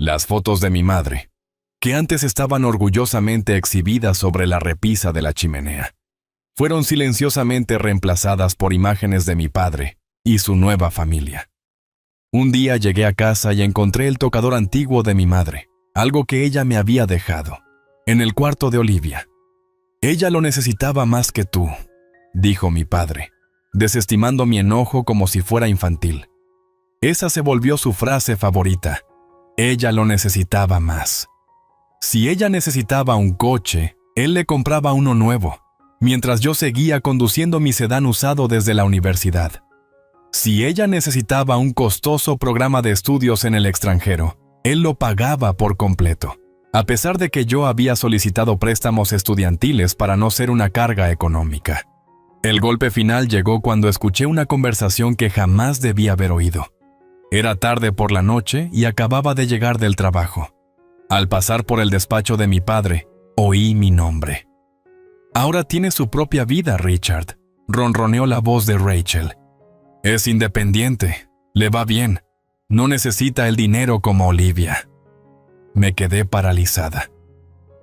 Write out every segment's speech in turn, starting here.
Las fotos de mi madre, que antes estaban orgullosamente exhibidas sobre la repisa de la chimenea, fueron silenciosamente reemplazadas por imágenes de mi padre y su nueva familia. Un día llegué a casa y encontré el tocador antiguo de mi madre, algo que ella me había dejado, en el cuarto de Olivia. «Ella lo necesitaba más que tú», dijo mi padre, desestimando mi enojo como si fuera infantil. Esa se volvió su frase favorita. Ella lo necesitaba más. Si ella necesitaba un coche, él le compraba uno nuevo, mientras yo seguía conduciendo mi sedán usado desde la universidad. Si ella necesitaba un costoso programa de estudios en el extranjero, él lo pagaba por completo, a pesar de que yo había solicitado préstamos estudiantiles para no ser una carga económica. El golpe final llegó cuando escuché una conversación que jamás debí haber oído. Era tarde por la noche y acababa de llegar del trabajo. Al pasar por el despacho de mi padre, oí mi nombre. «Ahora tiene su propia vida, Richard», ronroneó la voz de Rachel. «Es independiente, le va bien, no necesita el dinero como Olivia». Me quedé paralizada.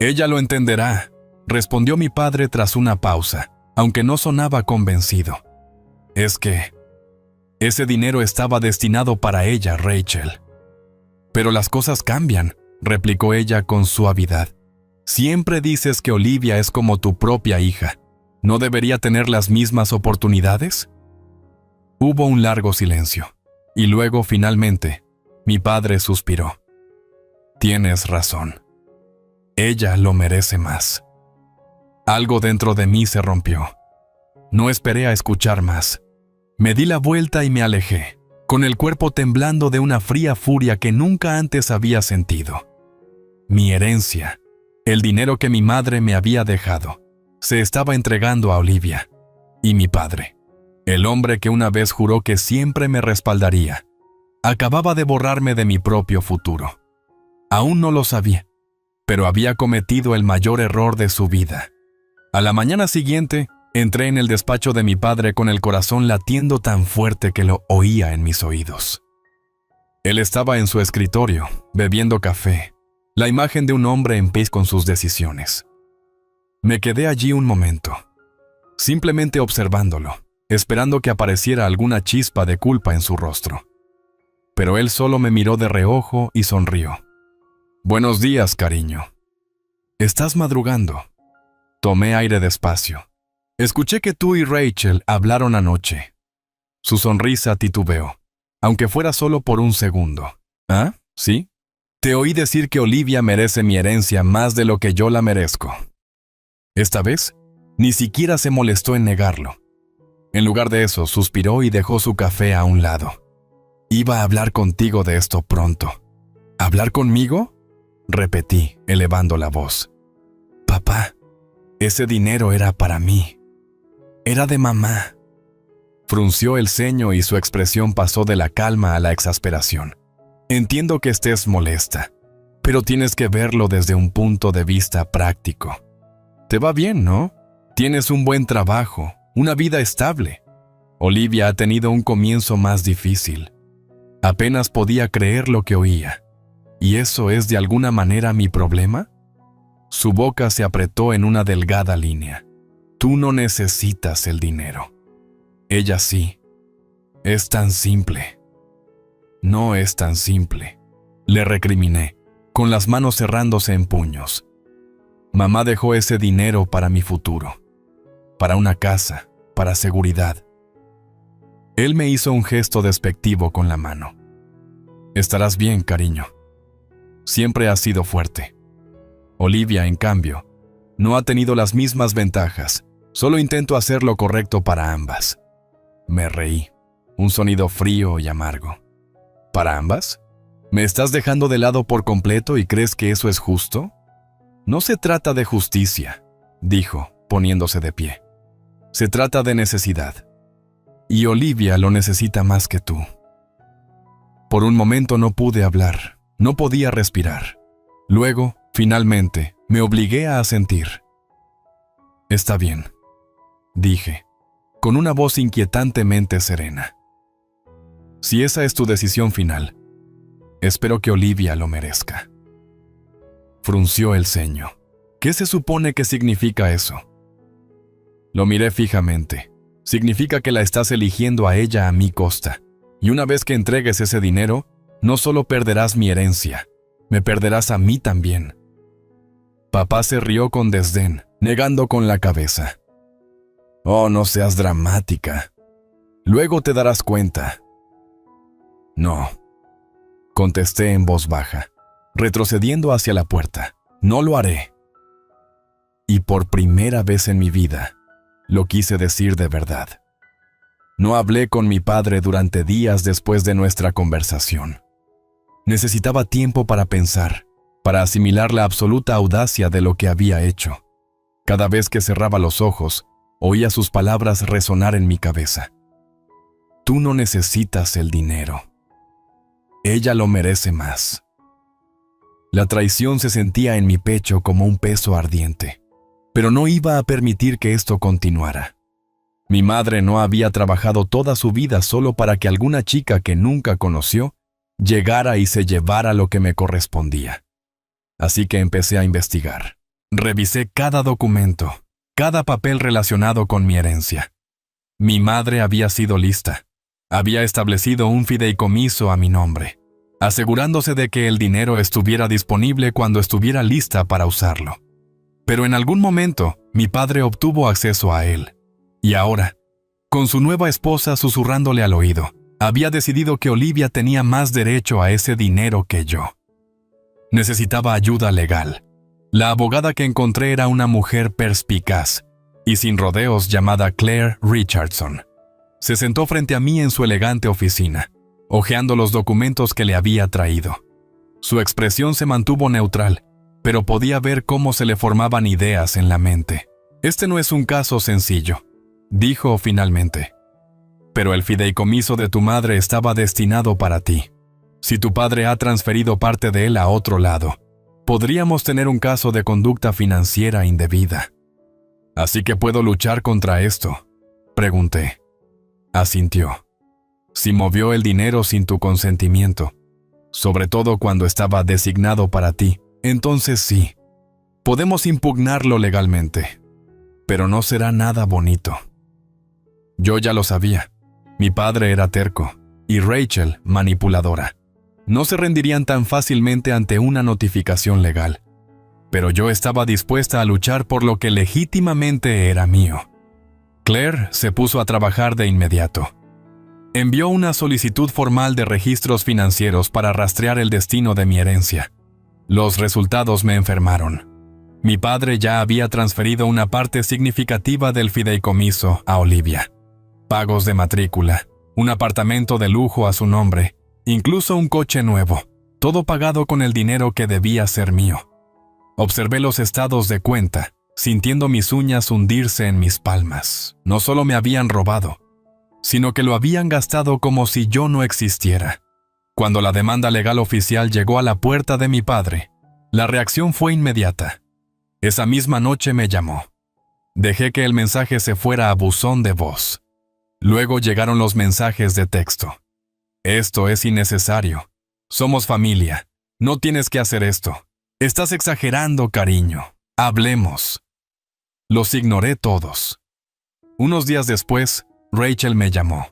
«Ella lo entenderá», respondió mi padre tras una pausa, aunque no sonaba convencido. «Es que ese dinero estaba destinado para ella, Rachel». «Pero las cosas cambian», replicó ella con suavidad. «Siempre dices que Olivia es como tu propia hija. ¿No debería tener las mismas oportunidades?». Hubo un largo silencio, y luego, finalmente, mi padre suspiró. «Tienes razón. Ella lo merece más». Algo dentro de mí se rompió. No esperé a escuchar más. Me di la vuelta y me alejé, con el cuerpo temblando de una fría furia que nunca antes había sentido. Mi herencia, el dinero que mi madre me había dejado, se estaba entregando a Olivia. Y mi padre, el hombre que una vez juró que siempre me respaldaría, acababa de borrarme de mi propio futuro. Aún no lo sabía, pero había cometido el mayor error de su vida. A la mañana siguiente, entré en el despacho de mi padre con el corazón latiendo tan fuerte que lo oía en mis oídos. Él estaba en su escritorio, bebiendo café, la imagen de un hombre en paz con sus decisiones. Me quedé allí un momento, simplemente observándolo, esperando que apareciera alguna chispa de culpa en su rostro. Pero él solo me miró de reojo y sonrió. «Buenos días, cariño. ¿Estás madrugando?» Tomé aire despacio. «Escuché que tú y Rachel hablaron anoche». Su sonrisa titubeó, aunque fuera solo por un segundo. «¿Ah? ¿Sí? Te oí decir que Olivia merece mi herencia más de lo que yo la merezco». Esta vez, ni siquiera se molestó en negarlo. En lugar de eso, suspiró y dejó su café a un lado. «Iba a hablar contigo de esto pronto». «¿Hablar conmigo?», repetí, elevando la voz. «Papá, ese dinero era para mí. Era de mamá». Frunció el ceño y su expresión pasó de la calma a la exasperación. «Entiendo que estés molesta, pero tienes que verlo desde un punto de vista práctico. Te va bien, ¿no? Tienes un buen trabajo, una vida estable. Olivia ha tenido un comienzo más difícil. Apenas podía creer lo que oía. ¿Y eso es de alguna manera mi problema?». Su boca se apretó en una delgada línea. «Tú no necesitas el dinero. Ella sí. Es tan simple». «No es tan simple», le recriminé, con las manos cerrándose en puños. «Mamá dejó ese dinero para mi futuro, para una casa, para seguridad». Él me hizo un gesto despectivo con la mano. «Estarás bien, cariño. Siempre has sido fuerte. Olivia, en cambio, no ha tenido las mismas ventajas. Solo intento hacer lo correcto para ambas». Me reí, un sonido frío y amargo. «¿Para ambas? ¿Me estás dejando de lado por completo y crees que eso es justo?». «No se trata de justicia», dijo, poniéndose de pie. «Se trata de necesidad. Y Olivia lo necesita más que tú». Por un momento no pude hablar, no podía respirar. Luego, finalmente, me obligué a asentir. «Está bien», dije, con una voz inquietantemente serena. «Si esa es tu decisión final, Espero que Olivia lo merezca. Frunció el ceño. ¿Qué se supone que significa eso? Lo miré fijamente. Significa que la estás eligiendo a ella a mi costa. Y una vez que entregues ese dinero, no solo perderás mi herencia, me perderás a mí también. Papá se rió con desdén, negando con la cabeza. Oh, no seas dramática. Luego te darás cuenta. No, contesté en voz baja, retrocediendo hacia la puerta. No lo haré. Y por primera vez en mi vida, lo quise decir de verdad. No hablé con mi padre durante días después de nuestra conversación. Necesitaba tiempo para pensar, para asimilar la absoluta audacia de lo que había hecho. Cada vez que cerraba los ojos, oía sus palabras resonar en mi cabeza. Tú no necesitas el dinero. Ella lo merece más. La traición se sentía en mi pecho como un peso ardiente, pero no iba a permitir que esto continuara. Mi madre no había trabajado toda su vida solo para que alguna chica que nunca conoció llegara y se llevara lo que me correspondía. Así que empecé a investigar. Revisé cada documento, cada papel relacionado con mi herencia. Mi madre había sido lista. Había establecido un fideicomiso a mi nombre, asegurándose de que el dinero estuviera disponible cuando estuviera lista para usarlo. Pero en algún momento, mi padre obtuvo acceso a él. Y ahora, con su nueva esposa susurrándole al oído, había decidido que Olivia tenía más derecho a ese dinero que yo. Necesitaba ayuda legal. La abogada que encontré era una mujer perspicaz y sin rodeos llamada Claire Richardson. Se sentó frente a mí en su elegante oficina, hojeando los documentos que le había traído. Su expresión se mantuvo neutral, pero podía ver cómo se le formaban ideas en la mente. Este no es un caso sencillo, dijo finalmente. Pero el fideicomiso de tu madre estaba destinado para ti. Si tu padre ha transferido parte de él a otro lado, podríamos tener un caso de conducta financiera indebida. ¿Así que puedo luchar contra esto?, pregunté. Asintió. Si movió el dinero sin tu consentimiento, sobre todo cuando estaba designado para ti, entonces sí, podemos impugnarlo legalmente. Pero no será nada bonito. Yo ya lo sabía. Mi padre era terco y Rachel manipuladora. No se rendirían tan fácilmente ante una notificación legal. Pero yo estaba dispuesta a luchar por lo que legítimamente era mío. Claire se puso a trabajar de inmediato. Envió una solicitud formal de registros financieros para rastrear el destino de mi herencia. Los resultados me enfermaron. Mi padre ya había transferido una parte significativa del fideicomiso a Olivia. Pagos de matrícula, un apartamento de lujo a su nombre, incluso un coche nuevo, todo pagado con el dinero que debía ser mío. Observé los estados de cuenta, sintiendo mis uñas hundirse en mis palmas. No solo me habían robado, sino que lo habían gastado como si yo no existiera. Cuando la demanda legal oficial llegó a la puerta de mi padre, la reacción fue inmediata. Esa misma noche me llamó. Dejé que el mensaje se fuera a buzón de voz. Luego llegaron los mensajes de texto. Esto es innecesario. Somos familia. No tienes que hacer esto. Estás exagerando, cariño. Hablemos. Los ignoré todos. Unos días después, Rachel me llamó.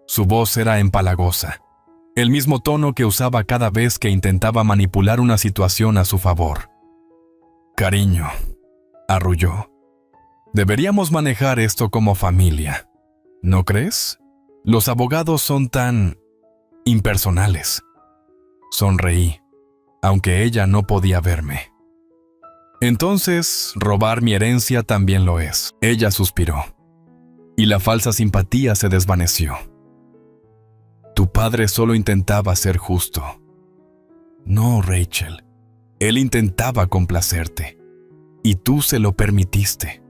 Su voz era empalagosa. El mismo tono que usaba cada vez que intentaba manipular una situación a su favor. Cariño, arrulló. Deberíamos manejar esto como familia. ¿No crees? Los abogados son tan impersonales. Sonreí, aunque ella no podía verme. Entonces, robar mi herencia también lo es. Ella suspiró, y la falsa simpatía se desvaneció. Tu padre solo intentaba ser justo. No, Rachel. Él intentaba complacerte, y tú se lo permitiste.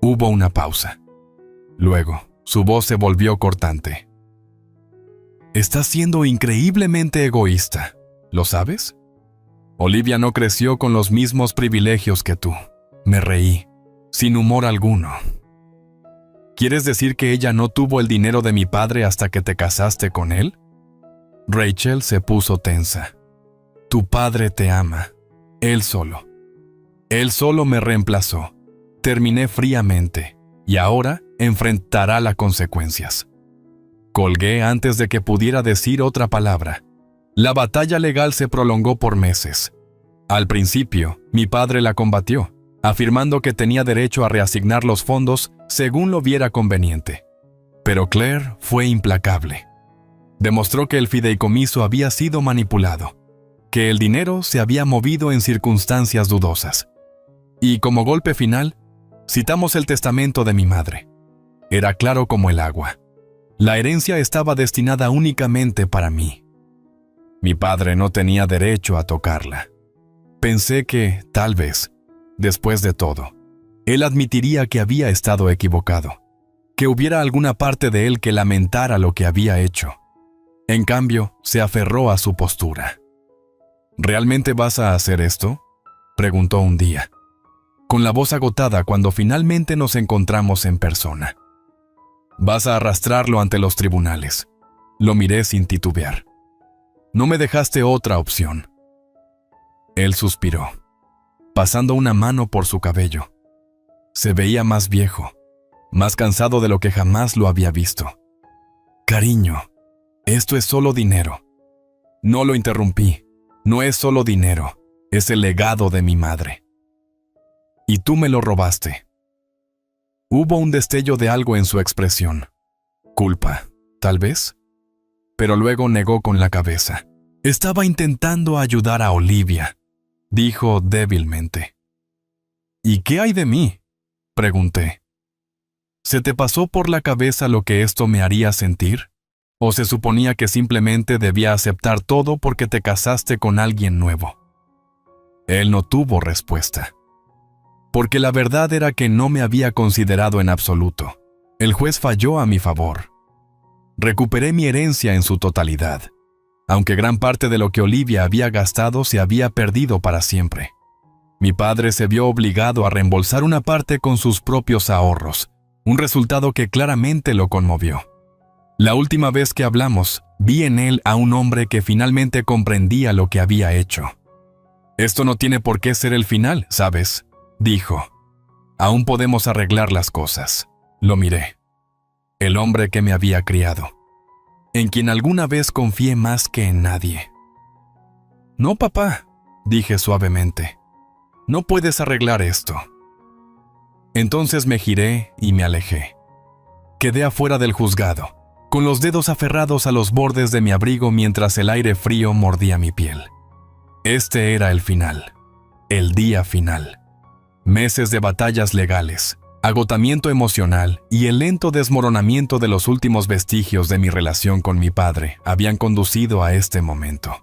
Hubo una pausa. Luego, su voz se volvió cortante. Estás siendo increíblemente egoísta, ¿lo sabes? Olivia no creció con los mismos privilegios que tú. Me reí, sin humor alguno. ¿Quieres decir que ella no tuvo el dinero de mi padre hasta que te casaste con él? Rachel se puso tensa. Tu padre te ama. Él solo. Él solo me reemplazó. Terminé fríamente, y ahora enfrentará las consecuencias. Colgué antes de que pudiera decir otra palabra. La batalla legal se prolongó por meses. Al principio, mi padre la combatió, afirmando que tenía derecho a reasignar los fondos según lo viera conveniente. Pero Claire fue implacable. Demostró que el fideicomiso había sido manipulado, que el dinero se había movido en circunstancias dudosas. Y como golpe final, citamos el testamento de mi madre. Era claro como el agua. La herencia estaba destinada únicamente para mí. Mi padre no tenía derecho a tocarla. Pensé que, tal vez, después de todo, él admitiría que había estado equivocado, que hubiera alguna parte de él que lamentara lo que había hecho. En cambio, se aferró a su postura. ¿Realmente vas a hacer esto?, preguntó un día, con la voz agotada cuando finalmente nos encontramos en persona. Vas a arrastrarlo ante los tribunales. Lo miré sin titubear. No me dejaste otra opción. Él suspiró, pasando una mano por su cabello. Se veía más viejo, más cansado de lo que jamás lo había visto. Cariño, esto es solo dinero. No lo interrumpí. No es solo dinero, es el legado de mi madre. Y tú me lo robaste. Hubo un destello de algo en su expresión. Culpa, tal vez. Pero luego negó con la cabeza. Estaba intentando ayudar a Olivia, dijo débilmente. ¿Y qué hay de mí?, pregunté. ¿Se te pasó por la cabeza lo que esto me haría sentir? ¿O se suponía que simplemente debía aceptar todo porque te casaste con alguien nuevo? Él no tuvo respuesta. Porque la verdad era que no me había considerado en absoluto. El juez falló a mi favor. Recuperé mi herencia en su totalidad, aunque gran parte de lo que Olivia había gastado se había perdido para siempre. Mi padre se vio obligado a reembolsar una parte con sus propios ahorros, un resultado que claramente lo conmovió. La última vez que hablamos, vi en él a un hombre que finalmente comprendía lo que había hecho. Esto no tiene por qué ser el final, ¿sabes?, dijo. Aún podemos arreglar las cosas. Lo miré. El hombre que me había criado, en quien alguna vez confié más que en nadie. No, papá, dije suavemente. No puedes arreglar esto. Entonces me giré y me alejé. Quedé afuera del juzgado, con los dedos aferrados a los bordes de mi abrigo mientras el aire frío mordía mi piel. Este era el final, el día final. Meses de batallas legales, agotamiento emocional y el lento desmoronamiento de los últimos vestigios de mi relación con mi padre habían conducido a este momento.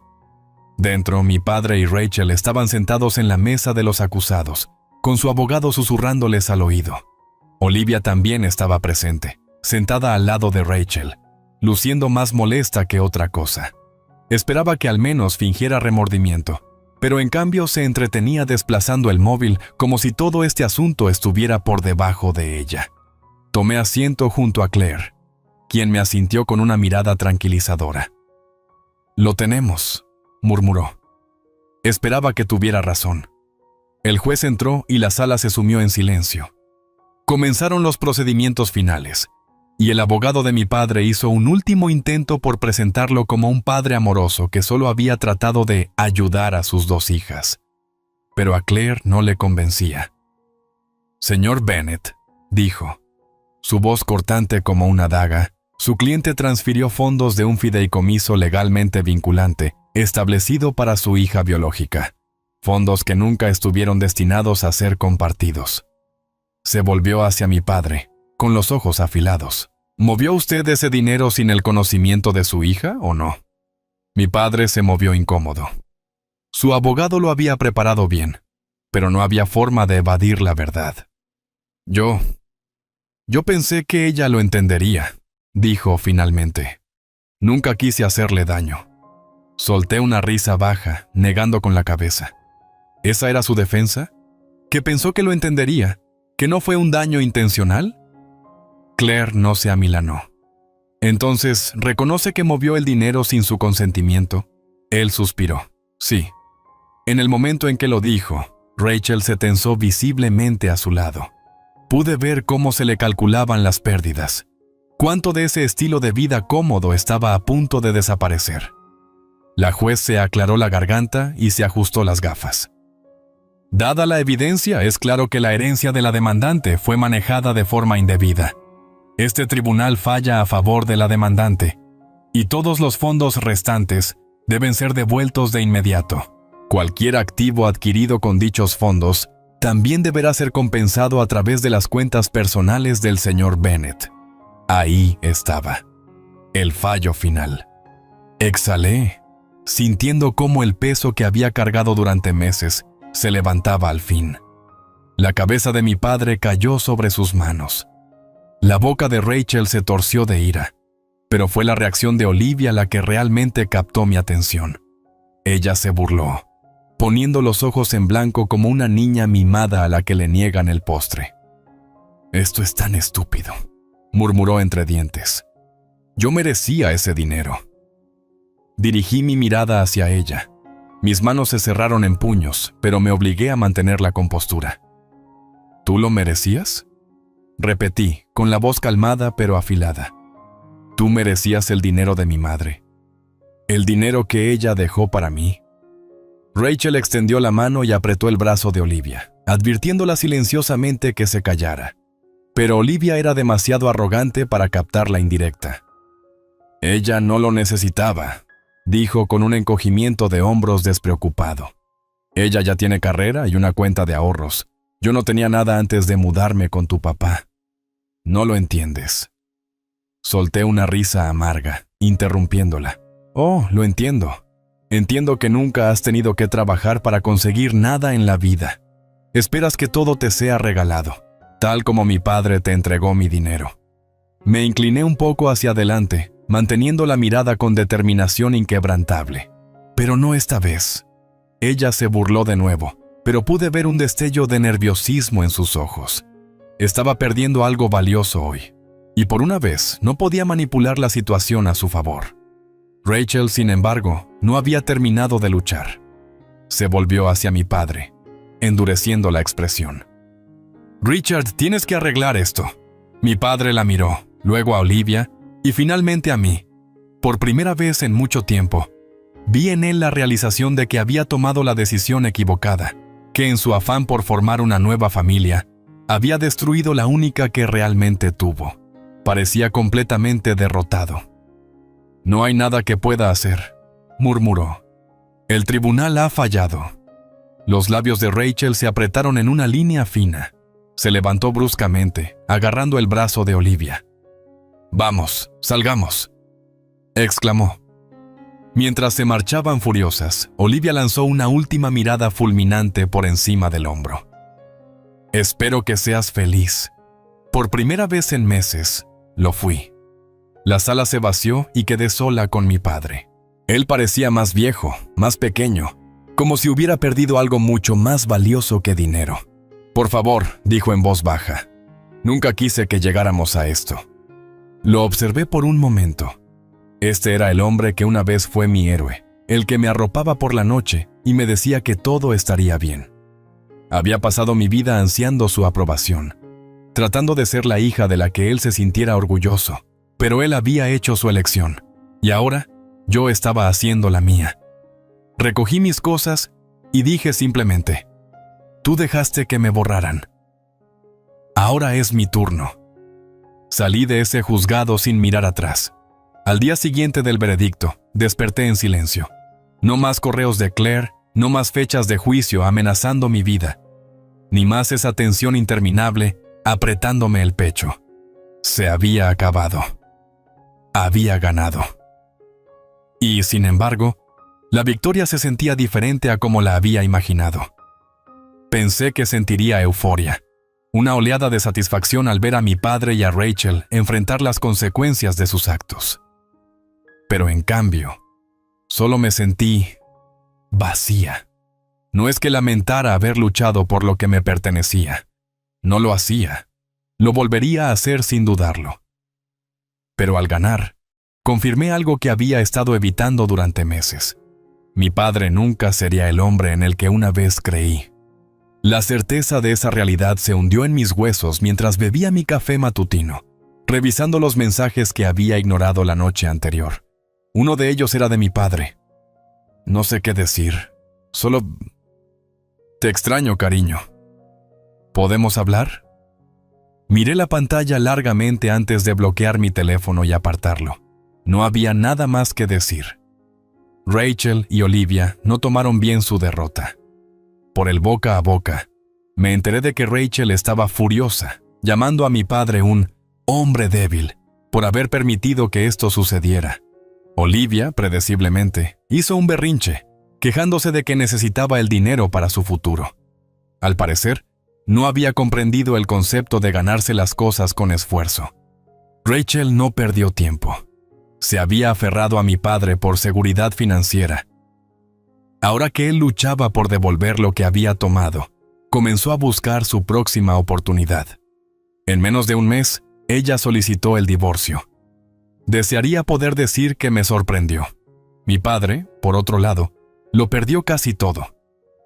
Dentro, mi padre y Rachel estaban sentados en la mesa de los acusados, con su abogado susurrándoles al oído. Olivia también estaba presente, sentada al lado de Rachel, luciendo más molesta que otra cosa. Esperaba que al menos fingiera remordimiento, pero en cambio se entretenía desplazando el móvil como si todo este asunto estuviera por debajo de ella. Tomé asiento junto a Claire, quien me asintió con una mirada tranquilizadora. «Lo tenemos», murmuró. Esperaba que tuviera razón. El juez entró y la sala se sumió en silencio. Comenzaron los procedimientos finales, y el abogado de mi padre hizo un último intento por presentarlo como un padre amoroso que solo había tratado de ayudar a sus dos hijas. Pero a Claire no le convencía. «Señor Bennett», dijo. Su voz cortante como una daga, su cliente transfirió fondos de un fideicomiso legalmente vinculante, establecido para su hija biológica. Fondos que nunca estuvieron destinados a ser compartidos. Se volvió hacia mi padre, con los ojos afilados. ¿Movió usted ese dinero sin el conocimiento de su hija o no? Mi padre se movió incómodo. Su abogado lo había preparado bien, pero no había forma de evadir la verdad. Yo pensé que ella lo entendería, dijo finalmente. Nunca quise hacerle daño. Solté una risa baja, negando con la cabeza. ¿Esa era su defensa? ¿Que pensó que lo entendería? ¿Que no fue un daño intencional? Claire no se amilanó. Entonces, ¿reconoce que movió el dinero sin su consentimiento? Él suspiró. Sí. En el momento en que lo dijo, Rachel se tensó visiblemente a su lado. Pude ver cómo se le calculaban las pérdidas. Cuánto de ese estilo de vida cómodo estaba a punto de desaparecer. La juez se aclaró la garganta y se ajustó las gafas. Dada la evidencia, es claro que la herencia de la demandante fue manejada de forma indebida. Este tribunal falla a favor de la demandante, y todos los fondos restantes deben ser devueltos de inmediato. Cualquier activo adquirido con dichos fondos también deberá ser compensado a través de las cuentas personales del señor Bennett. Ahí estaba, el fallo final. Exhalé, sintiendo cómo el peso que había cargado durante meses se levantaba al fin. La cabeza de mi padre cayó sobre sus manos. La boca de Rachel se torció de ira, pero fue la reacción de Olivia la que realmente captó mi atención. Ella se burló, poniendo los ojos en blanco como una niña mimada a la que le niegan el postre. «Esto es tan estúpido», murmuró entre dientes. «Yo merecía ese dinero». Dirigí mi mirada hacia ella. Mis manos se cerraron en puños, pero me obligué a mantener la compostura. «¿Tú lo merecías?», repetí, con la voz calmada pero afilada. «Tú merecías el dinero de mi madre. El dinero que ella dejó para mí». Rachel extendió la mano y apretó el brazo de Olivia, advirtiéndola silenciosamente que se callara. Pero Olivia era demasiado arrogante para captar la indirecta. «Ella no lo necesitaba», dijo con un encogimiento de hombros despreocupado. «Ella ya tiene carrera y una cuenta de ahorros. Yo no tenía nada antes de mudarme con tu papá. No lo entiendes». Solté una risa amarga, interrumpiéndola. «Oh, lo entiendo. Entiendo que nunca has tenido que trabajar para conseguir nada en la vida. Esperas que todo te sea regalado, tal como mi padre te entregó mi dinero». Me incliné un poco hacia adelante, manteniendo la mirada con determinación inquebrantable. Pero no esta vez. Ella se burló de nuevo, pero pude ver un destello de nerviosismo en sus ojos. Estaba perdiendo algo valioso hoy, y por una vez no podía manipular la situación a su favor. Rachel, sin embargo, no había terminado de luchar. Se volvió hacia mi padre, endureciendo la expresión. «Richard, tienes que arreglar esto». Mi padre la miró, luego a Olivia y finalmente a mí. Por primera vez en mucho tiempo, vi en él la realización de que había tomado la decisión equivocada, que en su afán por formar una nueva familia, había destruido la única que realmente tuvo. Parecía completamente derrotado. «No hay nada que pueda hacer», murmuró. «El tribunal ha fallado». Los labios de Rachel se apretaron en una línea fina. Se levantó bruscamente, agarrando el brazo de Olivia. «Vamos, salgamos», exclamó. Mientras se marchaban furiosas, Olivia lanzó una última mirada fulminante por encima del hombro. «Espero que seas feliz». Por primera vez en meses, lo fui. La sala se vació y quedé sola con mi padre. Él parecía más viejo, más pequeño, como si hubiera perdido algo mucho más valioso que dinero. «Por favor», dijo en voz baja. «Nunca quise que llegáramos a esto». Lo observé por un momento. Este era el hombre que una vez fue mi héroe, el que me arropaba por la noche y me decía que todo estaría bien. Había pasado mi vida ansiando su aprobación, tratando de ser la hija de la que él se sintiera orgulloso, pero él había hecho su elección, y ahora yo estaba haciendo la mía. Recogí mis cosas y dije simplemente: «Tú dejaste que me borraran. Ahora es mi turno». Salí de ese juzgado sin mirar atrás. Al día siguiente del veredicto, desperté en silencio. No más correos de Claire, no más fechas de juicio amenazando mi vida, ni más esa tensión interminable apretándome el pecho. Se había acabado. Había ganado. Y, sin embargo, la victoria se sentía diferente a como la había imaginado. Pensé que sentiría euforia, una oleada de satisfacción al ver a mi padre y a Rachel enfrentar las consecuencias de sus actos. Pero en cambio, solo me sentí vacía. No es que lamentara haber luchado por lo que me pertenecía. No lo hacía. Lo volvería a hacer sin dudarlo. Pero al ganar, confirmé algo que había estado evitando durante meses. Mi padre nunca sería el hombre en el que una vez creí. La certeza de esa realidad se hundió en mis huesos mientras bebía mi café matutino, revisando los mensajes que había ignorado la noche anterior. Uno de ellos era de mi padre. No sé qué decir. Solo... Te extraño, cariño. ¿Podemos hablar? Miré la pantalla largamente antes de bloquear mi teléfono y apartarlo. No había nada más que decir. Rachel y Olivia no tomaron bien su derrota. Por el boca a boca, me enteré de que Rachel estaba furiosa, llamando a mi padre un hombre débil por haber permitido que esto sucediera. Olivia, predeciblemente, hizo un berrinche, quejándose de que necesitaba el dinero para su futuro. Al parecer, no había comprendido el concepto de ganarse las cosas con esfuerzo. Rachel no perdió tiempo. Se había aferrado a mi padre por seguridad financiera. Ahora que él luchaba por devolver lo que había tomado, comenzó a buscar su próxima oportunidad. En menos de un mes, ella solicitó el divorcio. Desearía poder decir que me sorprendió. Mi padre, por otro lado, lo perdió casi todo.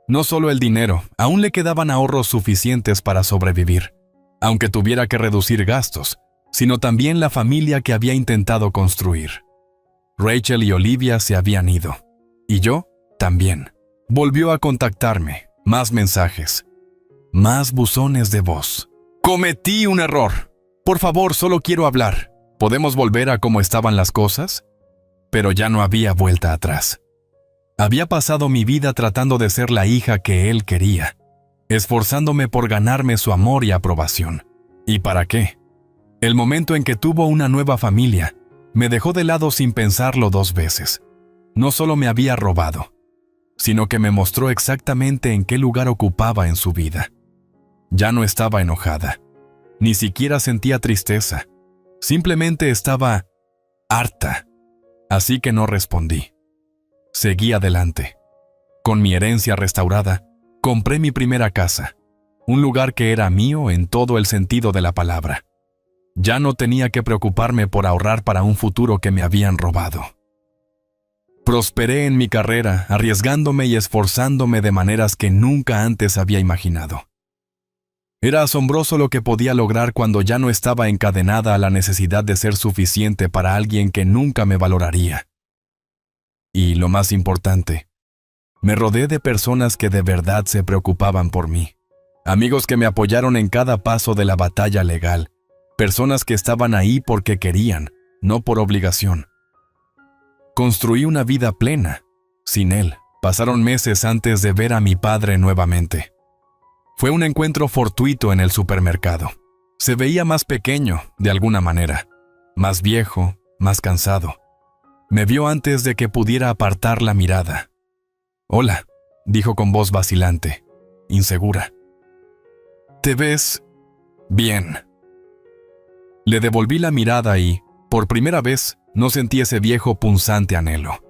No solo el dinero, aún le quedaban ahorros suficientes para sobrevivir, aunque tuviera que reducir gastos, sino también la familia que había intentado construir. Rachel y Olivia se habían ido, y yo también. Volvió a contactarme, más mensajes, más buzones de voz. Cometí un error. Por favor, solo quiero hablar. ¿Podemos volver a cómo estaban las cosas? Pero ya no había vuelta atrás. Había pasado mi vida tratando de ser la hija que él quería, esforzándome por ganarme su amor y aprobación. ¿Y para qué? El momento en que tuvo una nueva familia, me dejó de lado sin pensarlo 2 veces. No solo me había robado, sino que me mostró exactamente en qué lugar ocupaba en su vida. Ya no estaba enojada, ni siquiera sentía tristeza. Simplemente estaba harta, así que no respondí. Seguí adelante. Con mi herencia restaurada, compré mi primera casa, un lugar que era mío en todo el sentido de la palabra. Ya no tenía que preocuparme por ahorrar para un futuro que me habían robado. Prosperé en mi carrera, arriesgándome y esforzándome de maneras que nunca antes había imaginado. Era asombroso lo que podía lograr cuando ya no estaba encadenada a la necesidad de ser suficiente para alguien que nunca me valoraría. Y lo más importante, me rodeé de personas que de verdad se preocupaban por mí. Amigos que me apoyaron en cada paso de la batalla legal. Personas que estaban ahí porque querían, no por obligación. Construí una vida plena. Sin él, pasaron meses antes de ver a mi padre nuevamente. Fue un encuentro fortuito en el supermercado. Se veía más pequeño, de alguna manera. Más viejo, más cansado. Me vio antes de que pudiera apartar la mirada. «Hola», dijo con voz vacilante, insegura. «Te ves bien». Le devolví la mirada y, por primera vez, no sentí ese viejo punzante anhelo.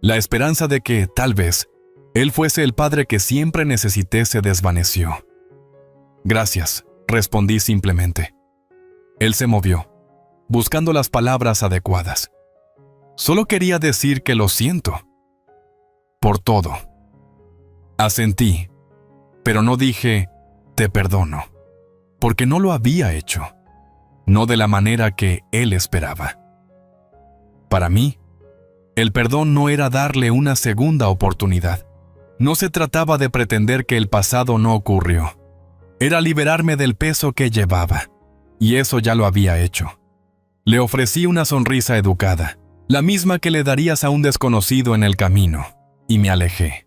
La esperanza de que, tal vez, él fuese el padre que siempre necesité se desvaneció. «Gracias», respondí simplemente. Él se movió, buscando las palabras adecuadas. «Solo quería decir que lo siento. Por todo». Asentí, pero no dije, «te perdono», porque no lo había hecho. No de la manera que él esperaba. Para mí, el perdón no era darle una segunda oportunidad. No se trataba de pretender que el pasado no ocurrió. Era liberarme del peso que llevaba, y eso ya lo había hecho. Le ofrecí una sonrisa educada, la misma que le darías a un desconocido en el camino, y me alejé.